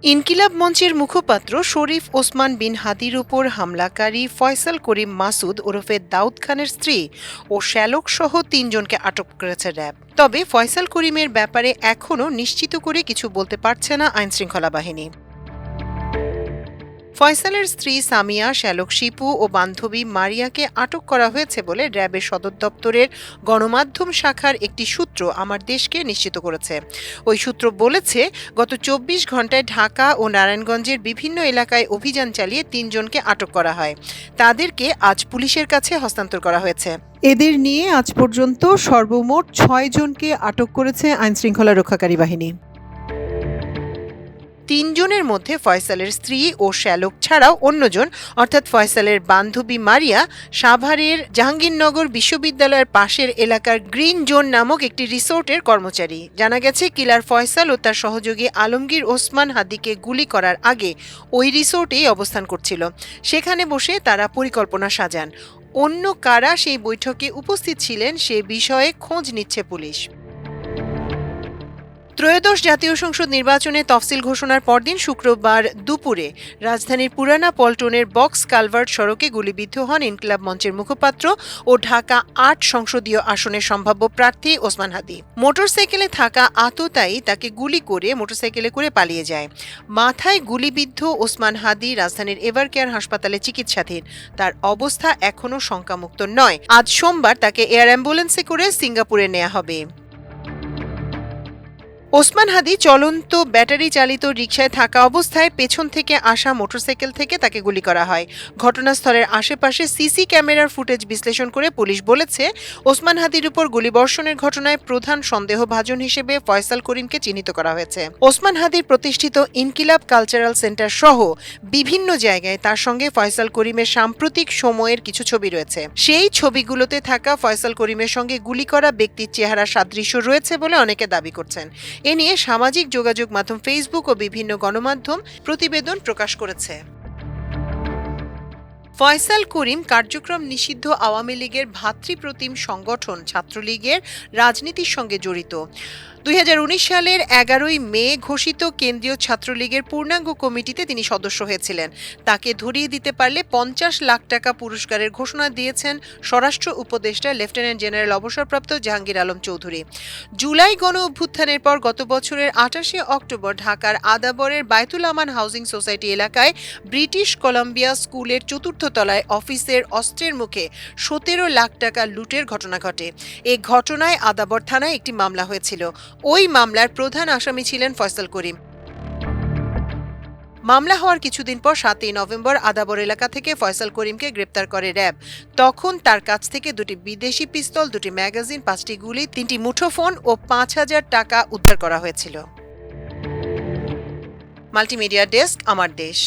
ইনকিলাব মঞ্চের মুখপাত্র শরীফ ওসমান বিন হাদির উপর হামলাকারী ফয়সাল করিম মাসুদ ওরফে দাউদ খানের স্ত্রী ও শ্যালক সহ ৩ জনকে আটক করেছে র্যাব। তবে ফয়সাল করিমের ব্যাপারে এখনও নিশ্চিত করে কিছু বলতে পারছে না আইনশৃঙ্খলা বাহিনী। ফয়সালের স্ত্রী সামিয়া, শ্যালক শিপু ও বান্ধবী মারিয়াকে আটক করা হয়েছে বলে র্যাবের সদর দপ্তরের গণমাধ্যম শাখার একটি সূত্র আমার দেশকে নিশ্চিত করেছে। ওই সূত্র বলেছে, গত ২৪ ঘণ্টায় ঢাকা ও নারায়ণগঞ্জের বিভিন্ন এলাকায় অভিযান চালিয়ে ৩ জনকে আটক করা হয়। তাদেরকে আজ পুলিশের কাছে হস্তান্তর করা হয়েছে। এদের নিয়ে আজ পর্যন্ত সর্বমোট ৬ জনকে আটক করেছে আইনশৃঙ্খলা রক্ষাকারী বাহিনী। ৩ জনের মধ্যে ফয়সালের স্ত্রী ও শ্যালক ছাড়াও অন্যজন অর্থাৎ ফয়সালের বান্ধবী মারিয়া সাভারের জাহাঙ্গীরনগর বিশ্ববিদ্যালয়ের পাশের এলাকার গ্রিন জোন নামক একটি রিসোর্টের কর্মচারী। জানা গেছে, কিলার ফয়সাল ও তার সহযোগী আলমগীর ওসমান হাদিকে গুলি করার আগে ওই রিসোর্টেই অবস্থান করছিল। সেখানে বসে তারা পরিকল্পনা সাজান। অন্য কারা সেই বৈঠকে উপস্থিত ছিলেন সে বিষয়ে খোঁজ নিচ্ছে পুলিশ। ত্রয়োদশ জাতীয় সংসদ নির্বাচনে তফসিল ঘোষণার পরদিন শুক্রবার দুপুরে রাজধানীর পুরানা পল্টনের বক্স কালভার্ট সড়কে গুলিবিদ্ধ হন ইনকিলাব মঞ্চের মুখপাত্র ও ঢাকা ৮ সংসদীয় আসনের সম্ভাব্য প্রার্থী ওসমান হাদি। মোটরসাইকেলে থাকা আততায়ী তাকে গুলি করে মোটরসাইকেলে করে পালিয়ে যায়। মাথায় গুলিবিদ্ধ ওসমান হাদি রাজধানীর এভারকেয়ার হাসপাতালে চিকিৎসাধীন। তার অবস্থা এখনও শঙ্কামুক্ত নয়। আজ সোমবার তাকে এয়ার অ্যাম্বুলেন্সে করে সিঙ্গাপুরে নেওয়া হবে। ওসমান হাদি চলন্ত ব্যাটারি চালিত রিকশায় থাকা অবস্থায় পেছন থেকে আসা মোটরসাইকেল থেকে তাকে গুলি করা হয়। ঘটনাস্থলের আশেপাশে সিসি ক্যামেরার ফুটেজ বিশ্লেষণ করে পুলিশ বলেছে, ওসমান হাদির উপর গুলিবর্ষণের ঘটনায় প্রধান সন্দেহভাজন হিসেবে ফয়সাল করিমকে চিহ্নিত করা হয়েছে। ওসমান হাদির প্রতিষ্ঠিত ইনকিলাব কালচারাল সেন্টার সহ বিভিন্ন জায়গায় তার সঙ্গে ফয়সাল করিমের সাম্প্রতিক সময়ের কিছু ছবি রয়েছে। সেই ছবিগুলোতে থাকা ফয়সাল করিমের সঙ্গে গুলি করা ব্যক্তির চেহারার সাদৃশ্য রয়েছে বলে অনেকে দাবি করছেন। এ নিয়ে সামাজিক যোগাযোগ মাধ্যম ফেসবুক ও বিভিন্ন গণমাধ্যম প্রতিবেদন প্রকাশ করেছে। ফয়সাল করিম কার্যক্রম নিষিদ্ধ আওয়ামী লীগের ভাতৃপ্রতিম সংগঠন ছাত্রলীগের রাজনীতির সঙ্গে জড়িত। ২০১৯ সালের ১১ই মে ঘোষিত কেন্দ্রীয় ছাত্রলীগের পূর্ণাঙ্গ কমিটিতে তিনি সদস্য হয়েছিলেন। তাকে ধরিয়ে দিতে পারলে ৫০ লাখ টাকা পুরস্কারের ঘোষণা দিয়েছেন স্বরাষ্ট্র উপদেষ্টা লেফটেন্যান্ট জেনারেল অবসরপ্রাপ্ত জাহাঙ্গীর আলম চৌধুরী। জুলাই গণ অভ্যুত্থানের পর গত বছরের ২৮শে অক্টোবর ঢাকার আদাবরের বায়তুল আমান হাউজিং সোসাইটি এলাকায় ব্রিটিশ কলাম্বিয়া স্কুলের ৪র্থ তলায় অফিসের অস্ত্রের মুখে ১৭ লাখ টাকা লুটের ঘটনা ঘটে। এ ঘটনায় আদাবর থানায় একটি মামলা হয়েছিল। ওই মামলার প্রধান আসামি ছিলেন ফয়সাল করিম। মামলা হওয়ার কিছুদিন পর ৭ই নভেম্বর আদাবর এলাকা থেকে ফয়সাল করিমকে গ্রেপ্তার করে র্যাব। তখন তার কাছ থেকে ২টি বিদেশি পিস্তল, ২টি ম্যাগাজিন, ৫টি গুলি, ৩টি মুঠোফোন ও ৫,০০০ টাকা উদ্ধার করা হয়েছিল। মাল্টিমিডিয়া ডেস্ক, আমার দেশ।